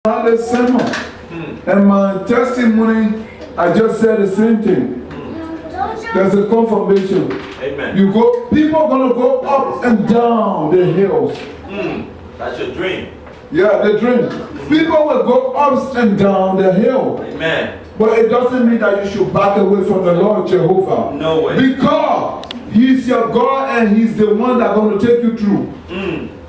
the sermon. And my testimony, I just said the same thing. There's a confirmation. Amen. People are going to go up and down the hills. That's your dream. Yeah, the dream. People will go up and down the hill. Amen. But it doesn't mean that you should back away from the Lord Jehovah. No way. Because He's your God and He's the one that's going to take you through.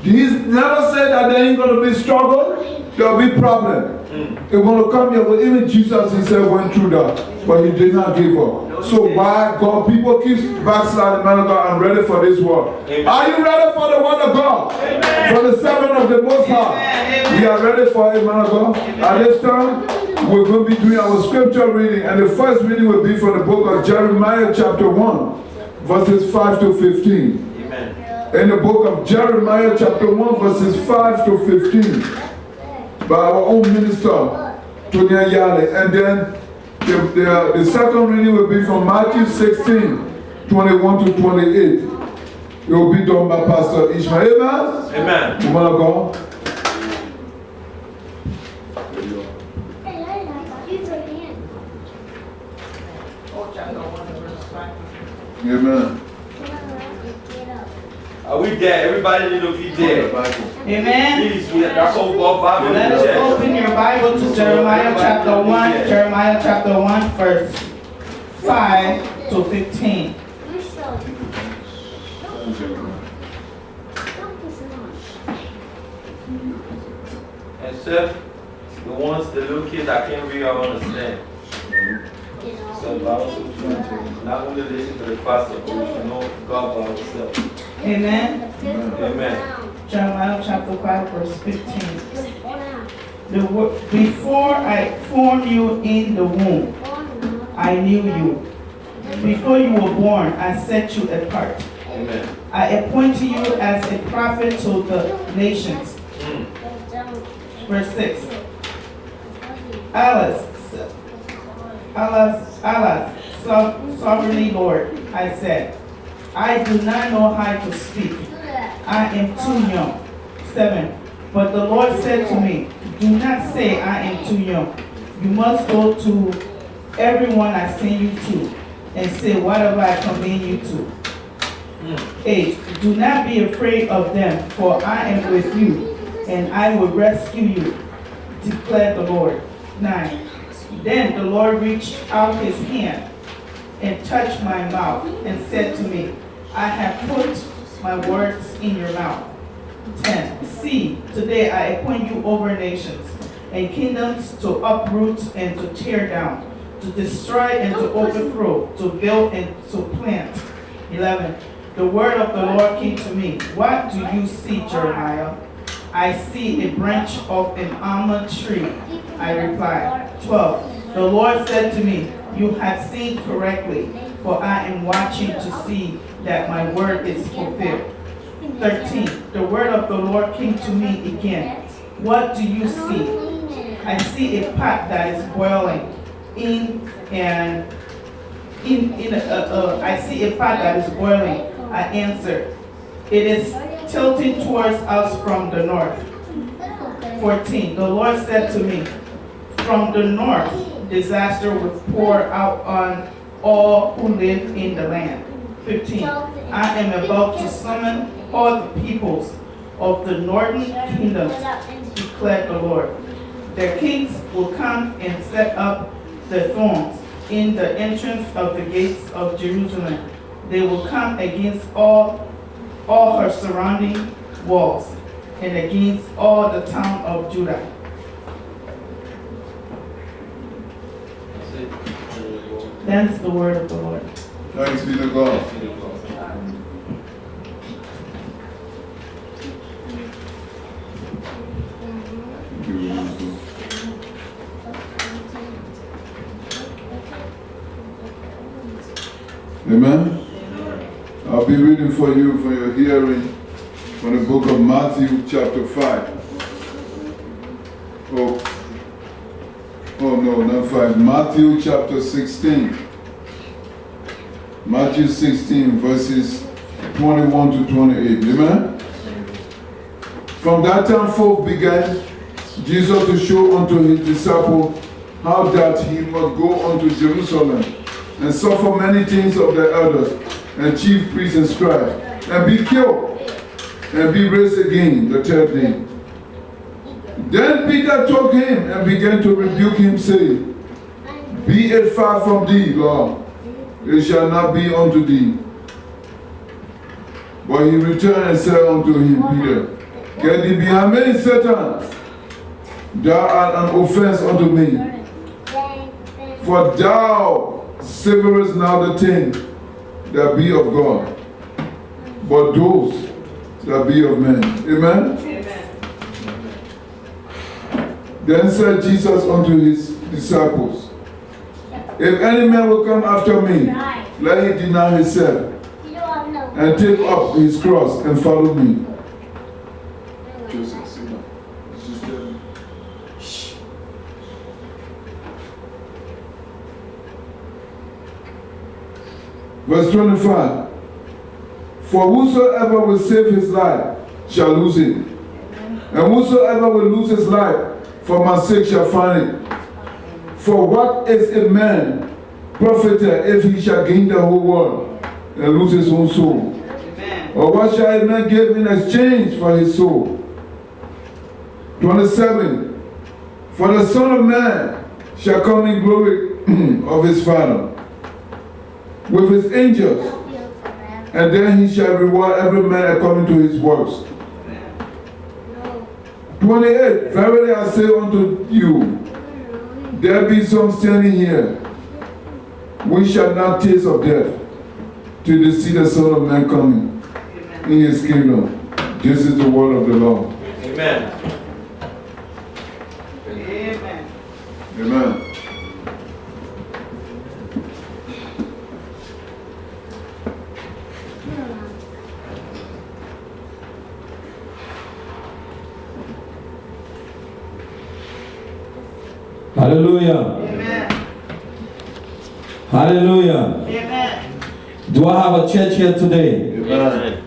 He's never said that there ain't going to be struggle, there'll be problem. It's going to come here. But even Jesus Himself went through that. But He did not give up. So why God, people keep backsliding, man of God, I'm ready for this word. Amen. Are you ready for the word of God? Amen. For the servant of the Most High? We are ready for it, man of God. At this time, we're going to be doing our scripture reading. And the first reading will be from the book of Jeremiah chapter 1, verses 5 to 15. Amen. In the book of Jeremiah chapter 1, verses 5 to 15. By our own minister, Tonya Yale. And then the second reading will be from Matthew 16, 21 to 28. It will be done by Pastor Ishmael. Amen? Amen. Woman of God. Amen. Are we there? Everybody need to be there. Amen. Please, that's all God Bible. Let us open your Bible to Jeremiah chapter 1. Jeremiah chapter 1, verse 5 to 15. Except the ones, the little kids that can't read or understand. So not only listen to the pastor, but we should know God by ourselves. Amen. Amen. Jeremiah chapter 5, verse 15. Before I formed you in the womb, I knew you. Before you were born, I set you apart. Amen. I appointed you as a prophet to the nations. Verse 6. Allah, sovereignly Lord, I said, I do not know how to speak. I am too young. 7. But the Lord said to me, do not say I am too young. You must go to everyone I send you to and say whatever I command you to. 8. Do not be afraid of them, for I am with you, and I will rescue you, declared the Lord. 9. Then the Lord reached out His hand and touched my mouth and said to me, I have put my words in your mouth. 10. See, today I appoint you over nations and kingdoms to uproot and to tear down, to destroy and to overthrow, to build and to plant. 11. The word of the Lord came to me. What do you see, Jeremiah? I see a branch of an almond tree. I replied. 12. The Lord said to me, you have seen correctly, for I am watching to see that my word is fulfilled. 13. The word of the Lord came to me again. What do you see? I see a pot that is boiling I see a pot that is boiling. I answered. It is tilting towards us from the north. 14. The Lord said to me, from the north, disaster will pour out on all who live in the land. 15. I am about to summon all the peoples of the northern kingdoms, declared the Lord. Their kings will come and set up their thrones in the entrance of the gates of Jerusalem. They will come against all her surrounding walls and against all the town of Judah. That is the word of the Lord. Thanks be to God. Amen. I'll be reading for you for your hearing from the book of Matthew chapter 5. Oh no, not 5. Matthew chapter 16. Matthew 16 verses 21 to 28. Amen. From that time forth began Jesus to show unto his disciples how that he must go unto Jerusalem and suffer many things of the elders and chief priests and scribes, and be killed, and be raised again the third day. Then Peter took him and began to rebuke him, saying, Be it far from thee, Lord, it shall not be unto thee. But he returned and said unto him, Peter, Get thee behind me, Satan. Thou art an offense unto me. For thou savorest not the things that be of God, but those that be of men. Amen? Then said Jesus unto his disciples, If any man will come after me, let him deny himself, and take up his cross and follow me. Joseph, sit down. Verse 25. For whosoever will save his life shall lose it. And whosoever will lose his life for my sake shall find it. For what is a man profited if he shall gain the whole world and lose his own soul? Amen. Or what shall a man give in exchange for his soul? 27. For the Son of Man shall come in glory of his Father with his angels, and then he shall reward every man according to his works. 28. Verily I say unto you, there be some standing here, we shall not taste of death till they see the Son of Man coming in his kingdom. This is the word of the Lord. Amen. Amen. Amen. Hallelujah. Amen. Hallelujah. Amen. Do I have a church here today? Amen.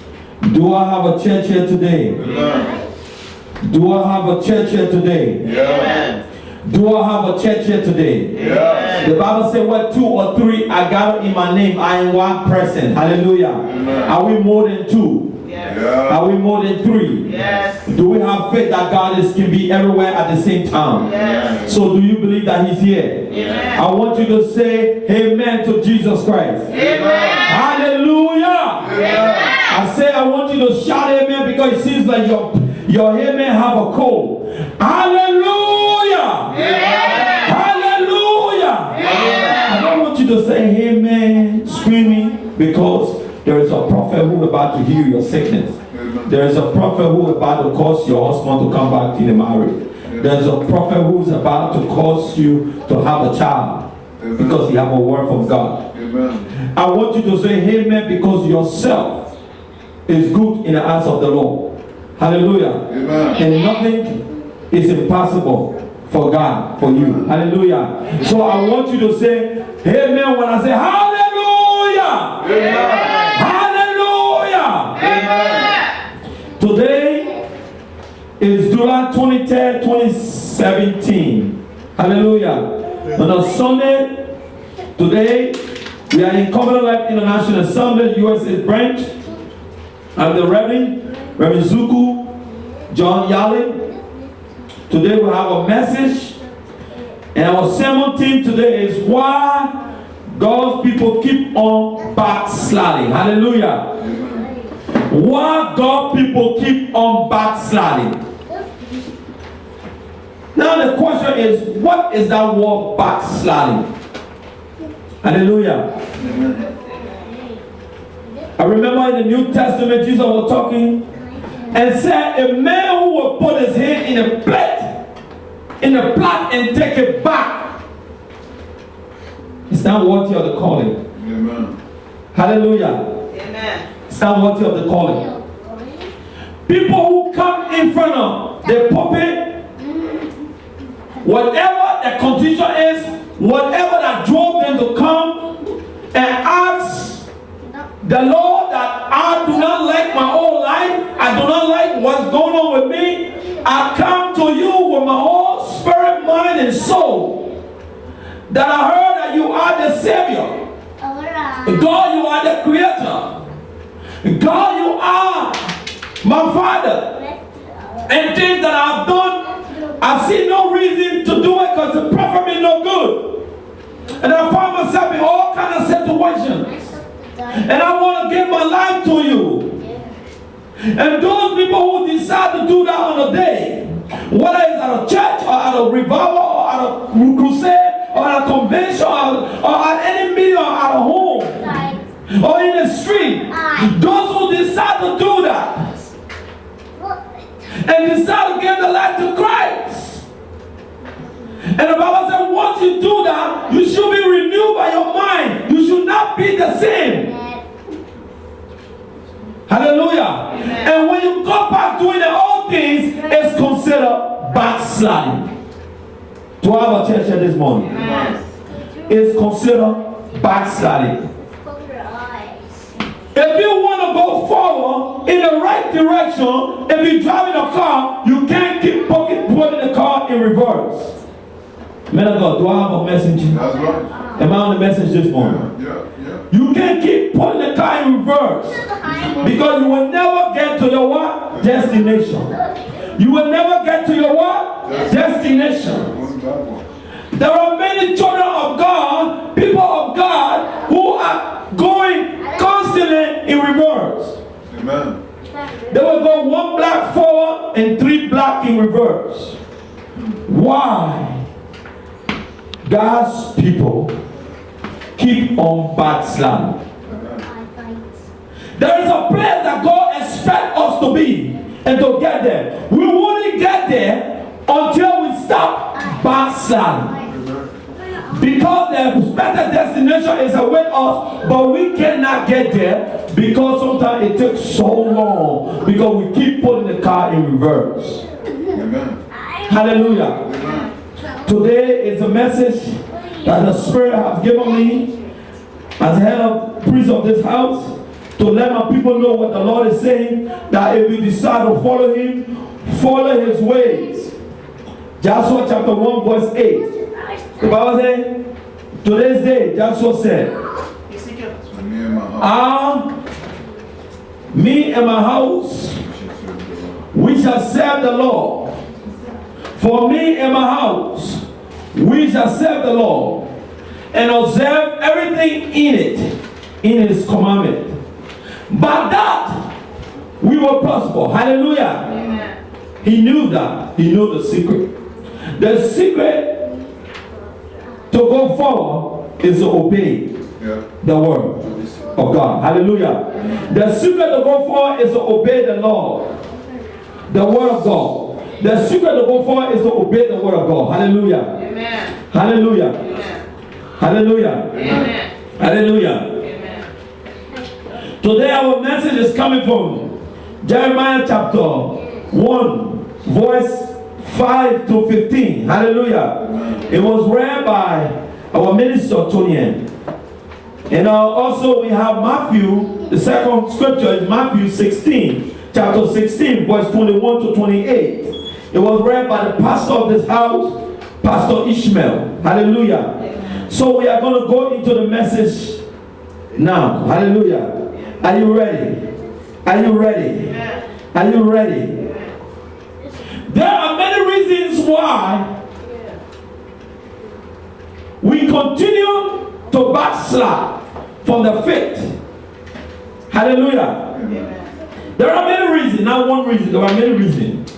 Do I have a church here today? Amen. Do I have a church here today? Yeah. Do I have a church here today? Yeah. The Bible says, where two or three are gathered in my name, I am one person. Hallelujah. Amen. Are we more than two? Yes. Yeah. Are we more than three? Yes. Do we have faith that God can be everywhere at the same time? Yes. So do you believe that he's here? Amen. I want you to say amen to Jesus Christ. Amen. Hallelujah. Amen. I say I want you to shout amen because it seems like your amen have a cold. Hallelujah. Amen. Hallelujah. Amen. I don't want you to say amen screaming because there is a prophet who is about to heal your sickness. There is a prophet who is about to cause your husband to come back to the marriage. There is a prophet who is about to cause you to have a child because you have a word from God. Amen. I want you to say amen because yourself is good in the eyes of the Lord. Hallelujah. Amen. And nothing is impossible for God, for you. Hallelujah. So I want you to say amen when I say hallelujah. Amen. Hallelujah. Amen. Today is July 23rd, 2017. Hallelujah. On a Sunday, today, we are in Covenant Life International Assembly, USA branch. I'm the Reverend Zuku John Yali. Today we have a message. And our sermon theme today is why God's people keep on backsliding. Hallelujah. Why God's people keep on backsliding. Now the question is, what is that word backsliding? Hallelujah. I remember in the New Testament, Jesus was talking and said, a man who will put his hand in a plate, in a pot and take it back, it's not worthy of the calling. Amen. Hallelujah. Amen. It's not worthy of the calling. People who come in front of the pulpit, whatever the condition is, whatever that drove them to come and ask the Lord that I do not like my own life, I do not like what's going on with me, I come to you with my whole spirit, mind, and soul that I heard that you are the Savior. God, you are the Creator. God, you are my Father. And things that I've done, I see no reason to do it because it profit me no good. And I find myself in all kinds of situations. And I want to give my life to you. And those people who decide to do that on a day, whether it's at a church or at a revival or at a crusade or at a convention or at any meeting or at a home or in the street, those who decide to do that and decide to give their life to Christ. And the Bible says once you do that, you should be renewed by your mind. You should not be the same. Hallelujah. Amen. And when you go back doing the old things, it's considered backsliding. Do I have a church here this morning? Yes. It's considered backsliding. If you want to go forward in the right direction, if you're driving a car, you can't keep putting the car in reverse. Man of God, do I have a message? That's right. Am I on the message this morning? Yeah. You can't keep putting the car in reverse because you will never get to your what? Destination. You will never get to your what? Destination. There are many children of God, people of God, who are going constantly in reverse. Amen. They will go 1 block forward and 3 blocks in reverse. Why? God's people keep on backsliding. There is a place that God expects us to be and to get there. We won't get there until we stop backsliding. Because the expected destination is await us, but we cannot get there because sometimes it takes so long because we keep putting the car in reverse. Amen. Hallelujah. Amen. Today is a message that the Spirit has given me as head of priest of this house to let my people know what the Lord is saying, that if we decide to follow Him, follow His ways. Joshua chapter 1 verse 8. The Bible says, today's day, Joshua said, me and my house, we shall serve the Lord. For me and my house, we shall serve the Lord and observe everything in it, in His commandment. But that we will prosper. Hallelujah. Amen. He knew that. He knew the secret. The secret to go forward is to obey the word of God. Hallelujah. The secret to go forward is to obey the Lord, the word of God. The secret to go forward is to obey the word of God. Hallelujah. Amen. Hallelujah. Amen. Hallelujah. Amen. Hallelujah. Amen. Today our message is coming from Jeremiah chapter 1 verse 5 to 15. Hallelujah. It was read by our minister Tony. And also we have Matthew, the second scripture is Matthew 16, chapter 16, verse 21 to 28. It was read by the pastor of this house, Pastor Ishmael. Hallelujah. So we are going to go into the message now. Hallelujah. Are you ready? Are you ready? Are you ready? There are many reasons why we continue to backslide from the faith. Hallelujah. There are many reasons, not one reason, there are many reasons.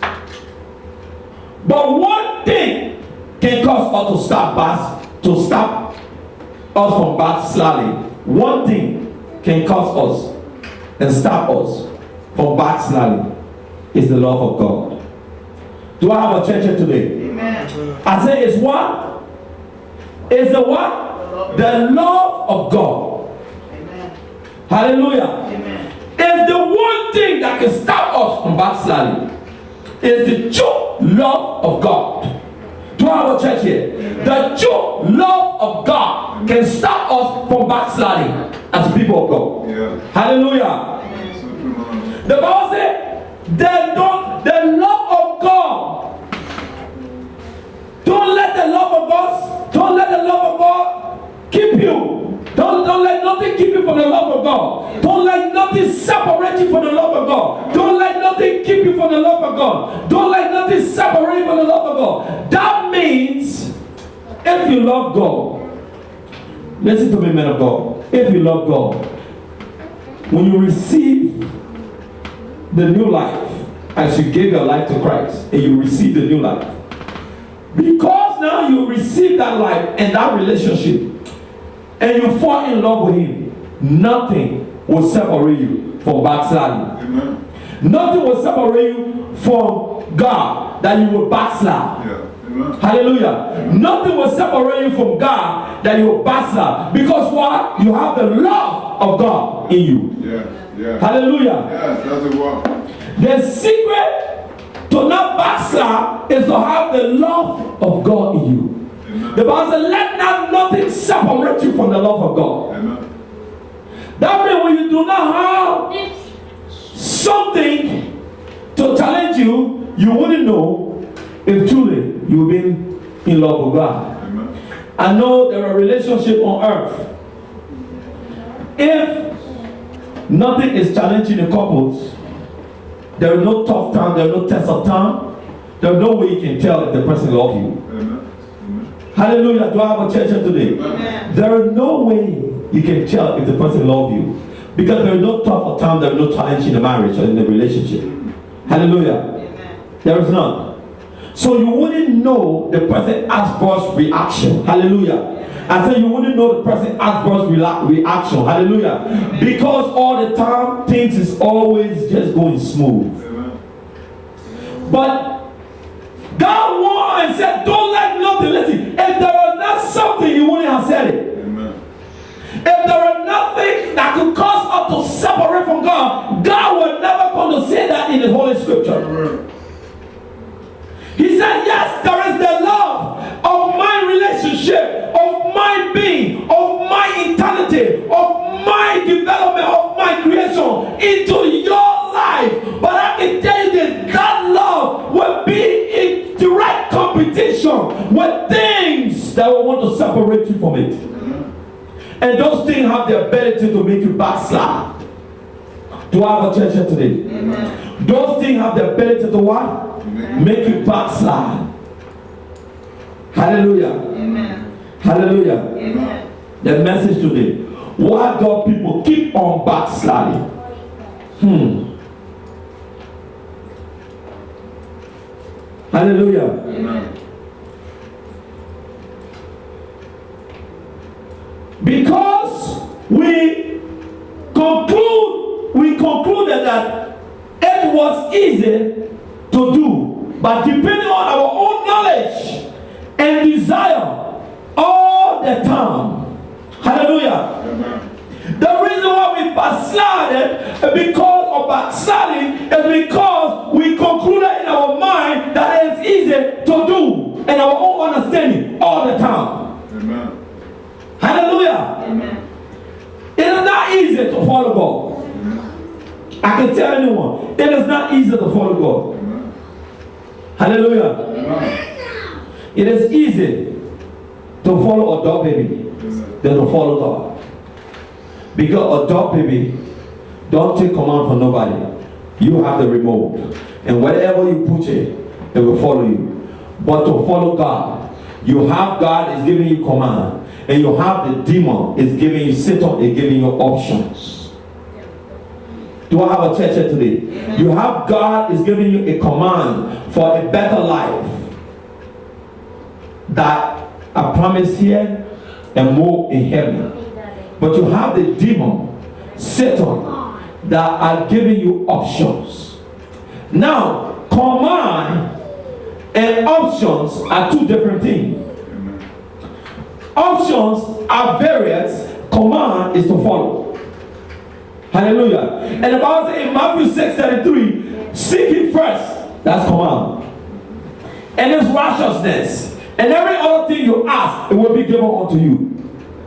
But one thing can cause us to stop us from backsliding. One thing can cause us and stop us from backsliding is the love of God. Do I have a church here today? Amen. I say it's what? It's the what? The love of God. Amen. Hallelujah. Amen. It's the one thing that can stop us from backsliding. Is the true love of God. Do I have a church here? Amen. The true love of God can stop us from backsliding as people of God. Yeah. Hallelujah. Amen. The Bible says the love of God Don't let the love of God keep you. Don't let nothing keep you from the love of God. Don't let nothing separate you from the love of God. Don't let nothing keep you from the love of God. Don't let nothing separate you from the love of God. That means if you love God, listen to me, man of God. If you love God, when you receive the new life, as you give your life to Christ, and you receive the new life, because now you receive that life and that relationship, and you fall in love with Him, nothing will separate you from backsliding. Amen. Nothing will separate you from God that you will backslide. Yeah. Amen. Hallelujah. Nothing will separate you from God that you will backslide. Because why? You have the love of God in you. Yeah. Hallelujah. Yes, that's the one. The secret to not backslide is to have the love of God in you. Amen. The Bible says, let not nothing separate you from the love of God. Amen. That means when you do not have something to challenge you, you wouldn't know if truly you've been in love with God. Amen. I know there are relationships on earth. If nothing is challenging the couples, there is no tough time, there is no test of time, there is no way you can tell if the person loves you. Amen. Hallelujah. Do I have a church here today? Amen. There is no way you can tell if the person loves you. Because there is no tough of time, there is no challenge in the marriage or in the relationship. Hallelujah. Amen. There is none. So you wouldn't know the person adverse reaction. Hallelujah. I said you wouldn't know the person adverse reaction. Hallelujah. Amen. Because all the time things is always just going smooth. Amen. But God warned and said, don't let nothing, listen, if there was not something, you wouldn't have said it. Amen. If there were nothing that could cause us to separate from God, God would never come to say that in the Holy Scripture. Amen. He said, yes, there is the love of my relationship, of my being, of my eternity, of my development, of my creation into your life. But I can tell you this, that love will be in direct competition with things that will want to separate you from it. And those things have the ability to make you backslide. Do I have a church here today? Amen. Those things have the ability to what? Make you backslide. Hallelujah. Amen. Hallelujah. Amen. The message today. Why God people keep on backsliding? Hallelujah. Amen. Because we concluded that it was easy to do, but depending on our own knowledge and desire all the time. Hallelujah. Amen. The reason why we backslided because of backsliding is because we concluded in our mind that it's easy to do in our own understanding all the time. Amen. Hallelujah. Amen. It is not easy to follow God. I can tell anyone, it is not easy to follow God. Amen. Hallelujah. Amen. It is easy to follow a dog baby than to follow God. Because a dog baby don't take command from nobody. You have the remote. And wherever you put it, it will follow you. But to follow God, you have God is giving you command. And you have the demon is giving you, Satan is giving you options. Do I have a church here today? Amen. You have God is giving you a command for a better life. That I promise here and more in heaven. But you have the demon, Satan, that are giving you options. Now, command and options are two different things. Options are various, command is to follow. Hallelujah. And the Bible says in Matthew 6:33, seek Him first. That's command. And His righteousness. And every other thing you ask, it will be given unto you.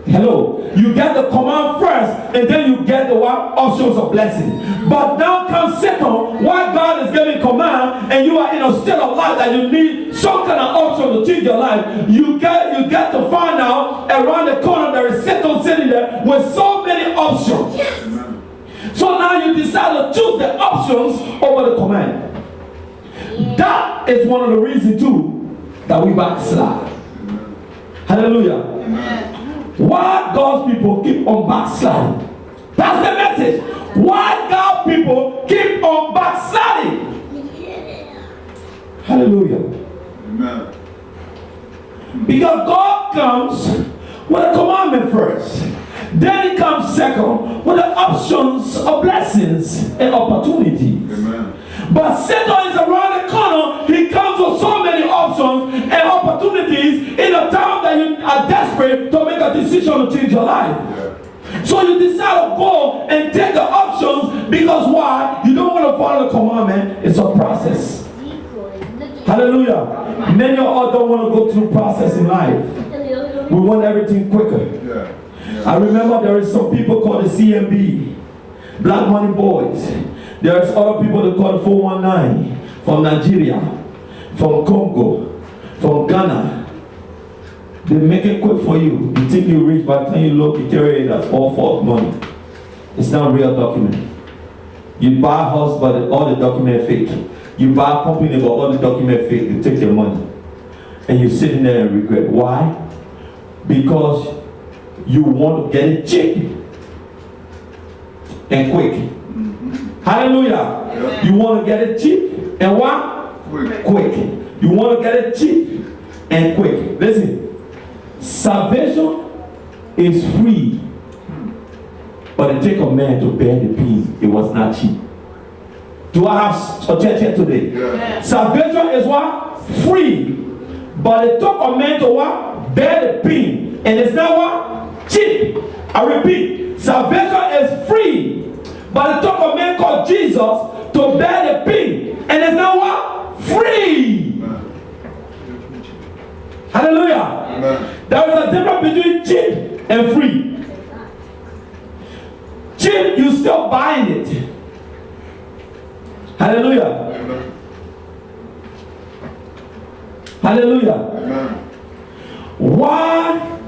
Hello. You get the command first, and then you get the what? Options of blessing. But now comes second, while God is giving command, and you are in a state of life that you need some kind of option to change your life. You get to find out around the corner there is Satan sitting there with so many options. So now you decide to choose the options over the command. That is one of the reasons too that we backslide. Hallelujah. Why God's people keep on backsliding? That's the message. Why God's people keep on backsliding? Hallelujah. Amen. Because God comes with a commandment first. Then He comes second with the options of blessings and opportunities. Amen. But Satan is around the corner. He comes with so many options and opportunities in a time that you are desperate to make a decision to change your life. Yeah. So you decide to go and take the options because why? You don't want to follow the commandment. It's a process. Hallelujah. Many of us don't want to go through process in life. We want everything quicker. Yeah. I remember there is some people called the CMB, Black Money Boys. There's other people that call the 419 from Nigeria, from Congo, from Ghana. They make it quick for you. You think you rich, by the time you look, you carry it as all for money. It's not a real document. You buy a house, but all the document fake. You buy a company, but all the document fake. You take your money. And you're sitting there and regret. Why? Because you want to get it cheap and quick. Hallelujah. Yeah. You want to get it cheap and what? Quick. You want to get it cheap and quick. Listen. Salvation is free. But it takes a man to bear the pain. It was not cheap. Do I have a church here today? Yeah. Salvation is what? Free. But it took a man to what? Bear the pain. And it's not what? Cheap. I repeat. Salvation is free. But it took a man called Jesus to bear the pain. And it's not what? Free. Amen. Hallelujah. Amen. There is a difference between cheap and free. Cheap, you still buying it. Hallelujah. Amen. Hallelujah. Amen. Why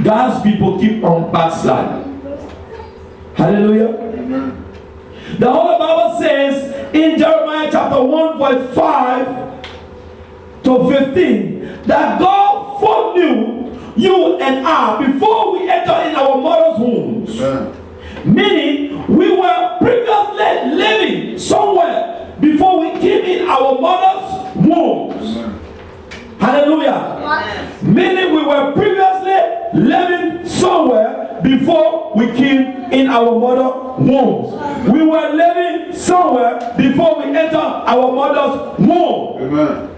God's people keep on backsliding? Hallelujah. Amen. The Holy Bible says in Jeremiah chapter 1 verse 5 to 15 that God foreknew you and I before we enter in our mother's wombs. Amen. Meaning we were previously living somewhere before we came in our mother's wombs. Amen. Hallelujah. Meaning we were previously living somewhere before we came in our mother's wombs. We were living somewhere before we entered our mother's womb. Amen.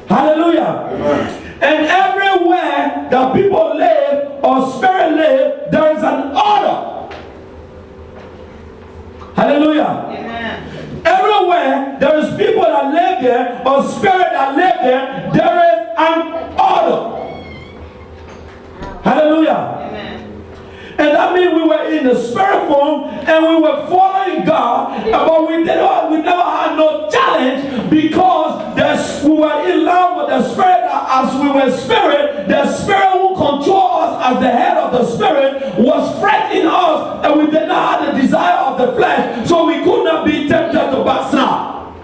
Hallelujah. Amen. And everywhere that people live or spirit live, there is an order. Hallelujah. Amen. Everywhere there is people that live there or spirit that live there, there is an order. Hallelujah. Amen. And that means we were in the spirit form and we were following God, but we never had no challenge because we were in love with the spirit. As we were spirit, the spirit who controls us as the head of the spirit was fresh in us, and we did not have the desire of the flesh, so we could not be tempted to backslide.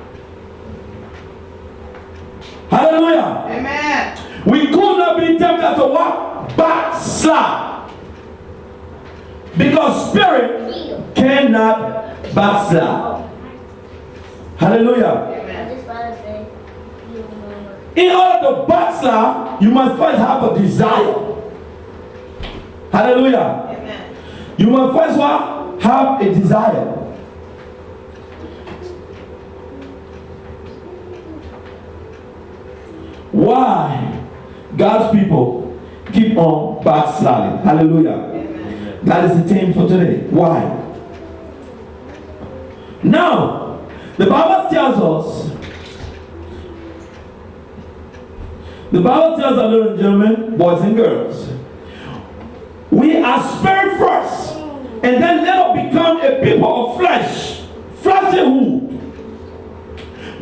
Hallelujah. Amen. We could not be tempted to what? Backslide. Because spirit cannot backslide. Hallelujah. In order to backslide, you must first have a desire. Hallelujah. Amen. You must first what? Have a desire. Why God's people keep on backsliding? Hallelujah. That is the theme for today. Why? Now, the Bible tells us, ladies and gentlemen, boys and girls, We are spirit first, and then let us become a people of flesh, fleshly wood.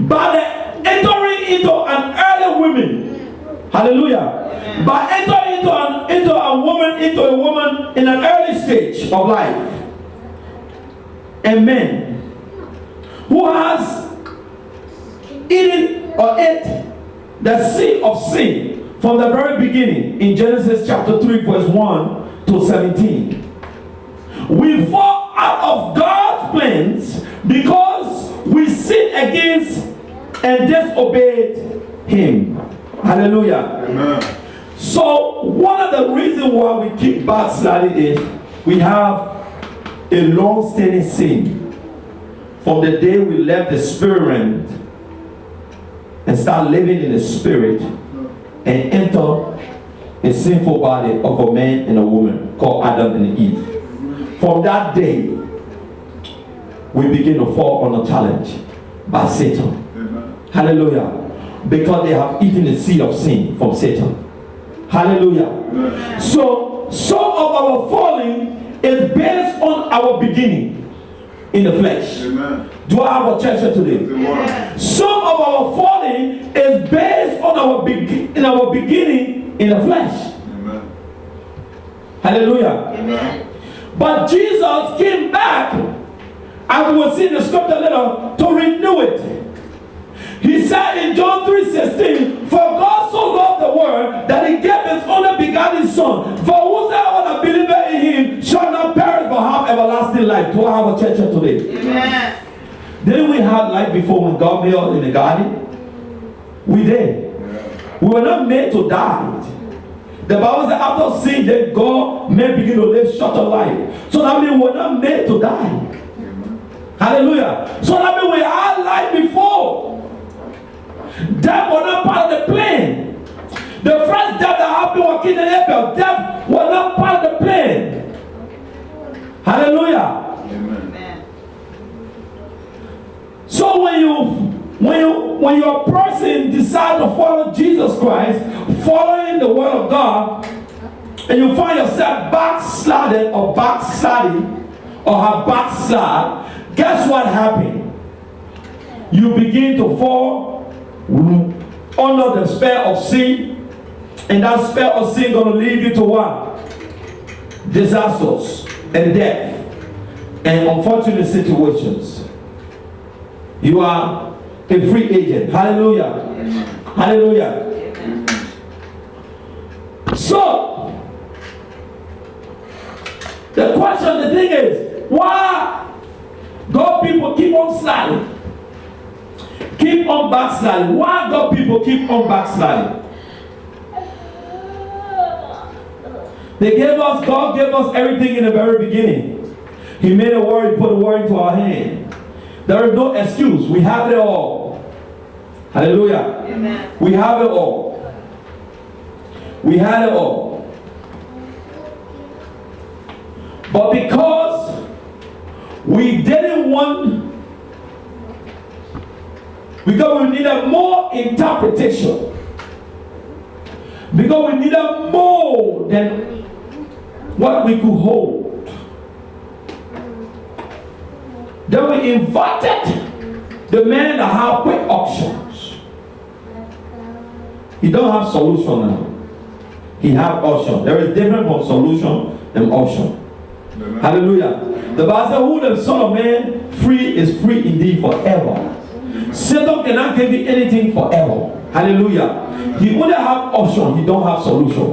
By the entering into an early woman, hallelujah. By entering into a woman in an early stage of life, a man who has eaten or ate the seed of sin from the very beginning in Genesis chapter 3 verse 1 to 17. We fall out of God's plans because we sinned against and disobeyed Him. Hallelujah. Amen. So one of the reasons why we keep backsliding is we have a long-standing sin from the day we left the spirit realm and start living in the spirit and enter a sinful body of a man and a woman called Adam and Eve. From that day, we begin to fall on a challenge by Satan. Amen. Hallelujah. Because they have eaten the seed of sin from Satan. Hallelujah. Amen. So, some of our falling is based on our beginning in the flesh. Amen. Do I have a church here today? Amen. Some of our falling is based on our beginning in the flesh. Amen. Hallelujah. Amen. But Jesus came back, and we will see in the scripture later, to renew it. He said in John 3:16, for God so loved the world that He gave His only begotten Son, for whosoever that believeth in Him shall not perish but have everlasting life. Do I have a church here today? Amen. Didn't we have life before when God made us in the garden? We did. Yeah. We were not made to die. The Bible says after sin, then God may begin to live shorter life. So that means we're not made to die. Amen. Hallelujah. So that means we had life before. Death was not part of the plan. The first death that happened was King Abel. Death was not part of the plan. Hallelujah. Amen. So when your person decide to follow Jesus Christ, following the word of God, and you find yourself backsliding or backsliding or have backslid, guess what happened? You begin to fall under the spell of sin, and that spell of sin going to lead you to what? Disasters and death and unfortunate situations. You are a free agent. Hallelujah. Hallelujah. So, the question, the thing is, why God people keep on sliding? Keep on backsliding. Why God people keep on backsliding? God gave us everything in the very beginning. He made a word, He put a word into our hand. There is no excuse. We have it all. Hallelujah. Amen. We have it all. We had it all. But because we didn't want, because we needed more interpretation, because we needed more than what we could hold, then we invited the man that have quick options. He don't have solution now. He have option. There is difference from solution and option. Amen. Hallelujah. The Bible says, who the Son of Man free is free indeed forever. Satan cannot give you anything forever. Hallelujah. He only have option. He don't have solution.